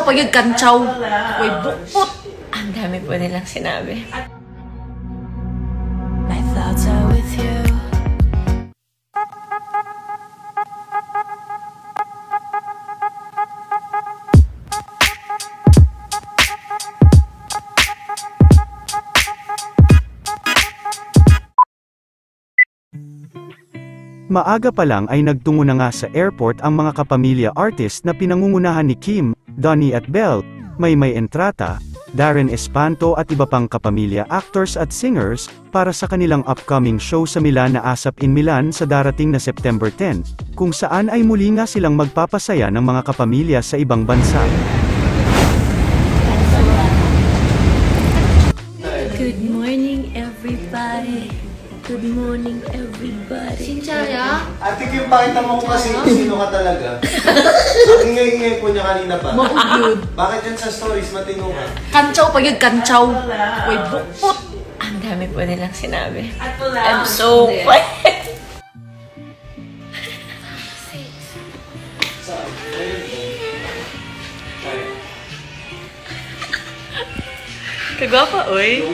Kantsaw pag yung kantsaw. Uy, bukot. Ang dami po nilang sinabi. My thoughts are with you. Maaga pa lang ay nagtungo na nga sa airport ang mga kapamilya artist na pinangungunahan ni Kim, Donnie at Belle, Maymay Entrata, Darren Espanto at iba pang kapamilya actors at singers, para sa kanilang upcoming show sa Milan na ASAP in Milan sa darating na September 10, kung saan ay muli nga silang magpapasaya ng mga kapamilya sa ibang bansa. Good morning, everybody. Good morning, everybody. Sinchaya? Ate Kim, pakita mo ko kasi sino ka talaga. Ang ingay-ingay po niya kanina pa. Maugod. Bakit yan sa stories matino ka? Kantsaw pag yung kantsaw. Uy, bukot. Ang dami po nilang sinabi. I'm so quiet. Kagwapa, oy.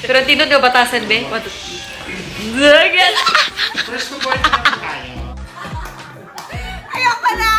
Pero tinod na batasan, be. First to board na po tayo. Ayoko na!